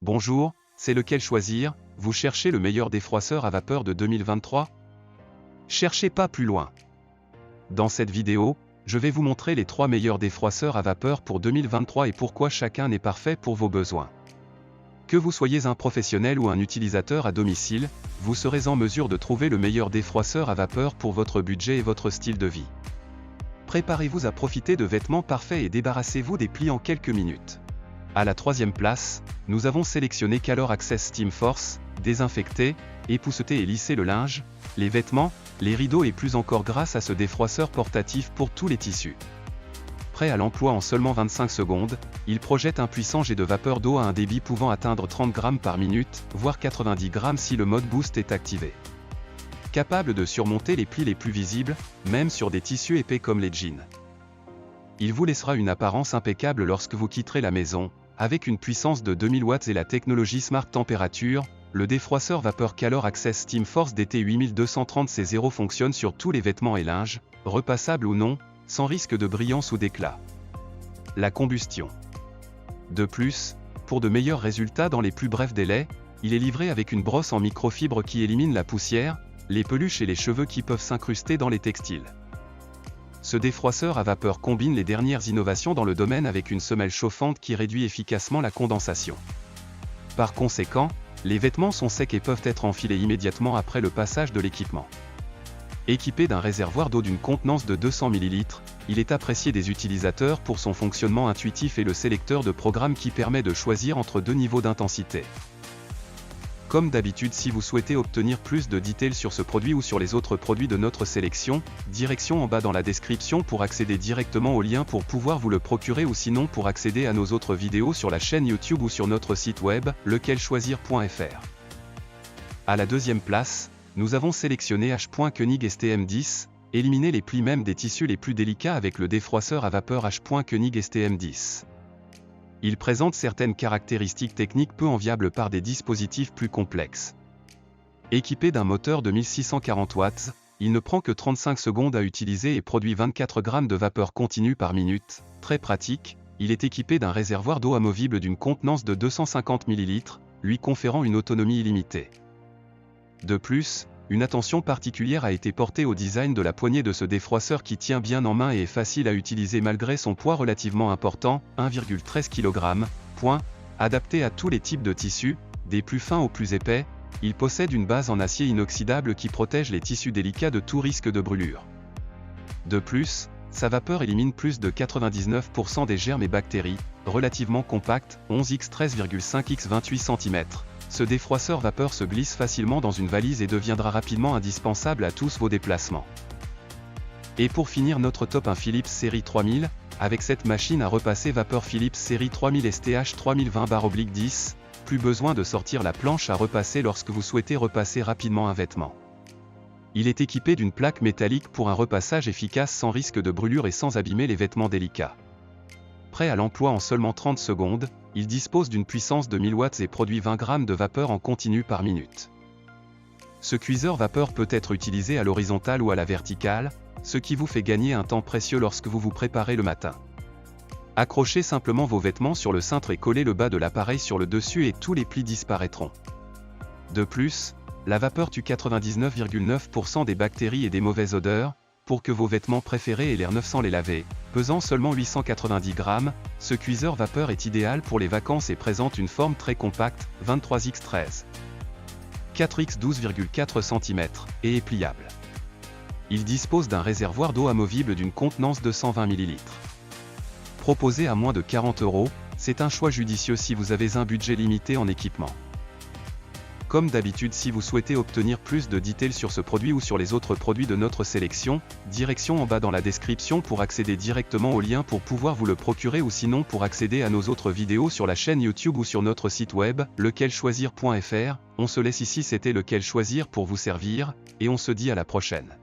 Bonjour, c'est lequel choisir? Vous cherchez le meilleur défroisseur à vapeur de 2023? Cherchez pas plus loin. Dans cette vidéo, je vais vous montrer les 3 meilleurs défroisseurs à vapeur pour 2023 et pourquoi chacun est parfait pour vos besoins. Que vous soyez un professionnel ou un utilisateur à domicile, vous serez en mesure de trouver le meilleur défroisseur à vapeur pour votre budget et votre style de vie. Préparez-vous à profiter de vêtements parfaits et débarrassez-vous des plis en quelques minutes. À la 3e place, nous avons sélectionné Calor Access Steam Force, désinfecter, épousseter et lisser le linge, les vêtements, les rideaux et plus encore grâce à ce défroisseur portatif pour tous les tissus. Prêt à l'emploi en seulement 25 secondes, il projette un puissant jet de vapeur d'eau à un débit pouvant atteindre 30 grammes par minute, voire 90 grammes si le mode boost est activé. Capable de surmonter les plis les plus visibles, même sur des tissus épais comme les jeans. Il vous laissera une apparence impeccable lorsque vous quitterez la maison. Avec une puissance de 2000 watts et la technologie Smart Temperature, le défroisseur vapeur Calor Access Steam Force DT8230 C0 fonctionne sur tous les vêtements et linges, repassables ou non, sans risque de brillance ou d'éclat. La combustion. De plus, pour de meilleurs résultats dans les plus brefs délais, il est livré avec une brosse en microfibre qui élimine la poussière, les peluches et les cheveux qui peuvent s'incruster dans les textiles. Ce défroisseur à vapeur combine les dernières innovations dans le domaine avec une semelle chauffante qui réduit efficacement la condensation. Par conséquent, les vêtements sont secs et peuvent être enfilés immédiatement après le passage de l'équipement. Équipé d'un réservoir d'eau d'une contenance de 200 ml, il est apprécié des utilisateurs pour son fonctionnement intuitif et le sélecteur de programmes qui permet de choisir entre 2 niveaux d'intensité. Comme d'habitude, si vous souhaitez obtenir plus de détails sur ce produit ou sur les autres produits de notre sélection, direction en bas dans la description pour accéder directement au lien pour pouvoir vous le procurer ou sinon pour accéder à nos autres vidéos sur la chaîne YouTube ou sur notre site web, lequelchoisir.fr. À la 2e place, nous avons sélectionné H.Koenig STM10, éliminer les plis même des tissus les plus délicats avec le défroisseur à vapeur H.Koenig STM10. Il présente certaines caractéristiques techniques peu enviables par des dispositifs plus complexes. Équipé d'un moteur de 1640 watts, il ne prend que 35 secondes à utiliser et produit 24 grammes de vapeur continue par minute. Très pratique, il est équipé d'un réservoir d'eau amovible d'une contenance de 250 ml, lui conférant une autonomie illimitée. De plus, une attention particulière a été portée au design de la poignée de ce défroisseur qui tient bien en main et est facile à utiliser malgré son poids relativement important, 1,13 kg. Adapté à tous les types de tissus, des plus fins aux plus épais, il possède une base en acier inoxydable qui protège les tissus délicats de tout risque de brûlure. De plus, sa vapeur élimine plus de 99% des germes et bactéries, relativement compact, 11x 13,5x 28 cm. Ce défroisseur vapeur se glisse facilement dans une valise et deviendra rapidement indispensable à tous vos déplacements. Et pour finir notre top 1 Philips série 3000, avec cette machine à repasser vapeur Philips série 3000 STH 3020/10, plus besoin de sortir la planche à repasser lorsque vous souhaitez repasser rapidement un vêtement. Il est équipé d'une plaque métallique pour un repassage efficace sans risque de brûlure et sans abîmer les vêtements délicats. Prêt à l'emploi en seulement 30 secondes, il dispose d'une puissance de 1000 watts et produit 20 grammes de vapeur en continu par minute. Ce cuiseur vapeur peut être utilisé à l'horizontale ou à la verticale, ce qui vous fait gagner un temps précieux lorsque vous vous préparez le matin. Accrochez simplement vos vêtements sur le cintre et collez le bas de l'appareil sur le dessus et tous les plis disparaîtront. De plus, la vapeur tue 99,9% des bactéries et des mauvaises odeurs. Pour que vos vêtements préférés aient l'air neuf sans les laver, pesant seulement 890 grammes, ce cuiseur vapeur est idéal pour les vacances et présente une forme très compacte, 23x13. 4x 12,4 cm, et est pliable. Il dispose d'un réservoir d'eau amovible d'une contenance de 120 ml. Proposé à moins de 40 €, c'est un choix judicieux si vous avez un budget limité en équipement. Comme d'habitude, si vous souhaitez obtenir plus de détails sur ce produit ou sur les autres produits de notre sélection, direction en bas dans la description pour accéder directement au lien pour pouvoir vous le procurer ou sinon pour accéder à nos autres vidéos sur la chaîne YouTube ou sur notre site web, lequelchoisir.fr. On se laisse ici, c'était Lequel Choisir pour vous servir, et on se dit à la prochaine.